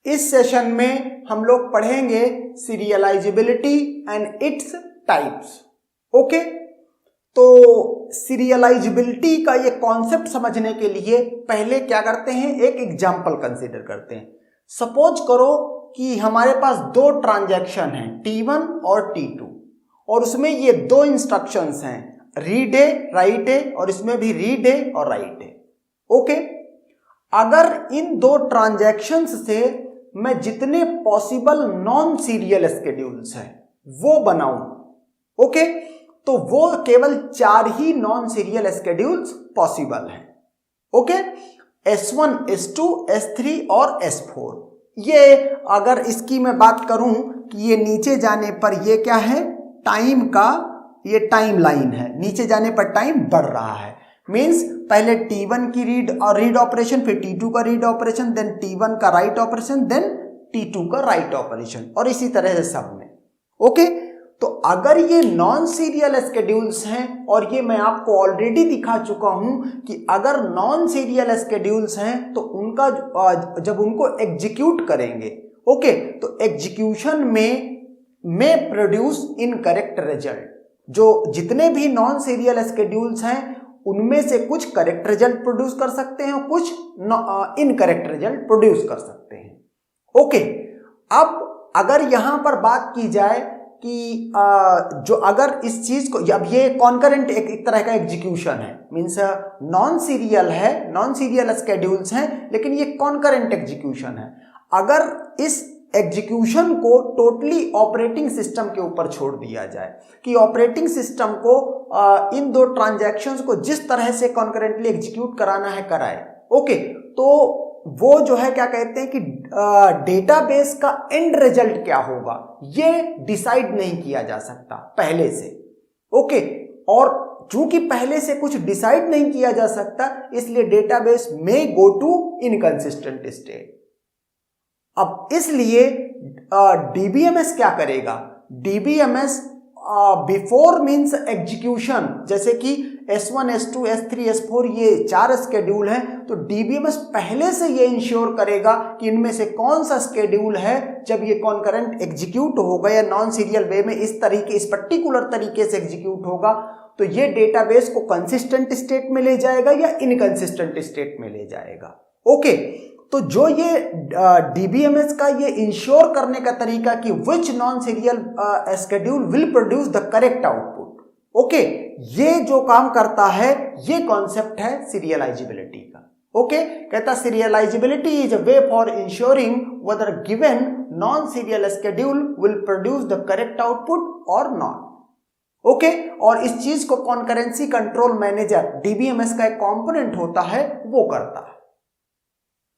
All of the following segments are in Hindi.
इस सेशन में हम लोग पढ़ेंगे सीरियलाइजिबिलिटी एंड इट्स टाइप्स। ओके, तो सीरियलाइजिबिलिटी का ये कॉन्सेप्ट समझने के लिए पहले क्या करते हैं, एक एग्जांपल कंसीडर करते हैं। सपोज करो कि हमारे पास दो ट्रांजैक्शन हैं T1 और T2 और उसमें ये दो इंस्ट्रक्शंस हैं, रीड ए राइट ए, और इसमें भी रीड ए और राइट ए। ओके, अगर इन दो ट्रांजैक्शंस से मैं जितने पॉसिबल नॉन सीरियल स्केड्यूल्स हैं वो बनाऊं, ओके, तो वो केवल 4 ही नॉन सीरियल स्केड्यूल्स पॉसिबल हैं। ओके, S1, S2, S3 और S4। ये अगर इसकी मैं बात करूं कि ये नीचे जाने पर ये क्या है, टाइम का ये टाइम लाइन है, नीचे जाने पर टाइम बढ़ रहा है। मींस पहले T1 की रीड ऑपरेशन, फिर T2 का रीड ऑपरेशन, देन T1 का राइट ऑपरेशन, देन T2 का राइट ऑपरेशन, और इसी तरह से सब में। ओके, तो अगर ये नॉन सीरियल स्केड्यूल्स हैं, और ये मैं आपको ऑलरेडी दिखा चुका हूं कि अगर नॉन सीरियल स्केड्यूल्स हैं तो उनका जब उनको एग्जीक्यूट करेंगे, ओके, तो एग्जीक्यूशन में प्रोड्यूस इनकरेक्ट रिजल्ट। जो जितने भी नॉन सीरियल स्केड्यूल्स हैं उनमें से कुछ करेक्ट रिजल्ट प्रोड्यूस कर सकते हैं और कुछ इनकरेक्ट रिजल्ट प्रोड्यूस कर सकते हैं। ओके, अब अगर यहां पर बात की जाए कि जो अगर इस चीज को, अब ये कॉन्करेंट एक तरह का एग्जीक्यूशन है, मींस नॉन सीरियल है, नॉन सीरियल स्केड्यूल्स हैं, लेकिन ये कॉन्करेंट एग्जीक्यूशन है। अगर इस एग्जीक्यूशन को टोटली ऑपरेटिंग सिस्टम के ऊपर छोड़ दिया जाए कि ऑपरेटिंग सिस्टम को इन दो ट्रांजैक्शंस को जिस तरह से कॉन्करेंटली एग्जीक्यूट कराना है कराए, ओके, तो वो जो है क्या कहते हैं कि डेटाबेस का एंड रिजल्ट क्या होगा ये डिसाइड नहीं किया जा सकता पहले से। ओके, और चूंकि पहले से कुछ डिसाइड नहीं किया जा सकता, इसलिए डेटाबेस में गो टू इनकंसिस्टेंट स्टेट। अब इसलिए डीबीएमएस क्या करेगा, डीबीएमएस बिफोर मींस एग्जीक्यूशन, जैसे कि S1, S2, S3, S4 ये 4 स्केड्यूल हैं, तो डीबीएमएस पहले से ये इंश्योर करेगा कि इनमें से कौन सा स्केड्यूल है जब ये कॉन्करेंट एग्जीक्यूट होगा या नॉन सीरियल वे में इस पर्टिकुलर तरीके से एग्जीक्यूट होगा, तो ये डेटाबेस को कंसिस्टेंट स्टेट में ले जाएगा या इनकंसिस्टेंट स्टेट में ले जाएगा। ओके, तो जो ये डीबीएमएस का ये इंश्योर करने का तरीका कि which non serial schedule will produce the correct output, okay, ये जो काम करता है ये कॉन्सेप्ट है सीरियलाइजिबिलिटी का। ओके, कहता serializability is a way for ensuring whether given non serial schedule will produce the correct output और नॉट। ओके, और इस चीज को कॉन्करेंसी कंट्रोल मैनेजर डीबीएमएस का एक कंपोनेंट होता है वो करता है।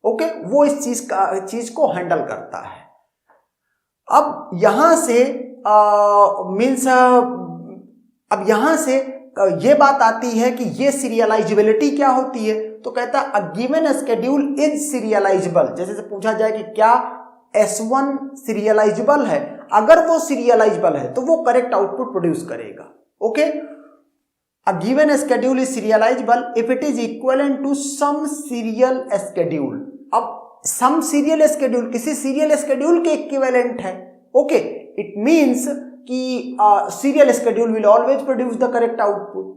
ओके, वो इस चीज को हैंडल करता है। अब यहां से अब यहां से ये बात आती है कि ये सीरियलाइजिबिलिटी क्या होती है, तो कहता a given schedule is serialisable. जैसे से पूछा जाए कि क्या S1 सीरियलाइजेबल है, अगर वो सीरियलाइजेबल है तो वो करेक्ट आउटपुट प्रोड्यूस करेगा। Okay, A given schedule is serializable if it is equivalent to some serial schedule। अब some serial schedule किसी serial schedule के equivalent है। Okay, it means कि serial schedule will always produce the correct output।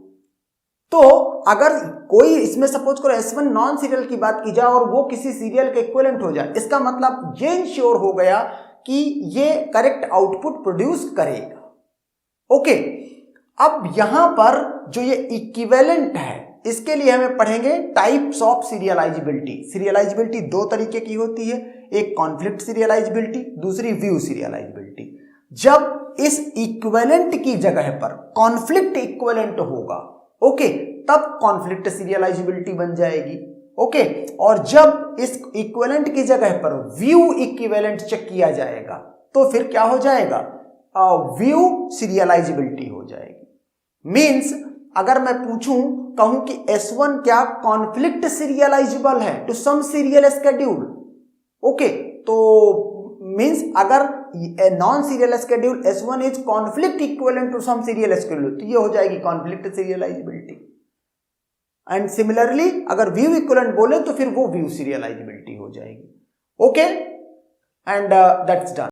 तो अगर कोई इसमें सपोज करो S1 नॉन सीरियल की बात की जाए और वो किसी सीरियल के इक्विवेलेंट हो जाए, इसका मतलब ये इंश्योर हो गया कि ये करेक्ट आउटपुट प्रोड्यूस करेगा। ओके, अब यहां पर जो ये इक्विवेलेंट है इसके लिए हमें पढ़ेंगे टाइप्स ऑफ सीरियलाइजिबिलिटी। सीरियलाइजिबिलिटी दो तरीके की होती है, एक कॉन्फ्लिक्ट सीरियलाइजिबिलिटी, दूसरी व्यू सीरियलाइजिबिलिटी। जब इस इक्विवेलेंट की जगह पर कॉन्फ्लिक्ट इक्विवेलेंट होगा, ओके, तब कॉन्फ्लिक्ट सीरियलाइजिबिलिटी बन जाएगी। ओके, और जब इस इक्विवेलेंट की जगह पर व्यू इक्विवेलेंट चेक किया जाएगा तो फिर क्या हो जाएगा, व्यू सीरियलाइजिबिलिटी हो जाएगी। मींस अगर मैं कहूं कि S1 क्या कॉन्फ्लिक्ट सीरियलाइजेबल है to some serial schedule, okay, तो मींस अगर non serial schedule S1 is conflict equivalent to some serial schedule, तो ये हो जाएगी कॉन्फ्लिक्ट सीरियलाइजिबिलिटी। एंड सिमिलरली अगर व्यू इक्विवेलेंट बोले तो फिर वो व्यू सीरियलाइजिबिलिटी हो जाएगी। Okay, and that's done.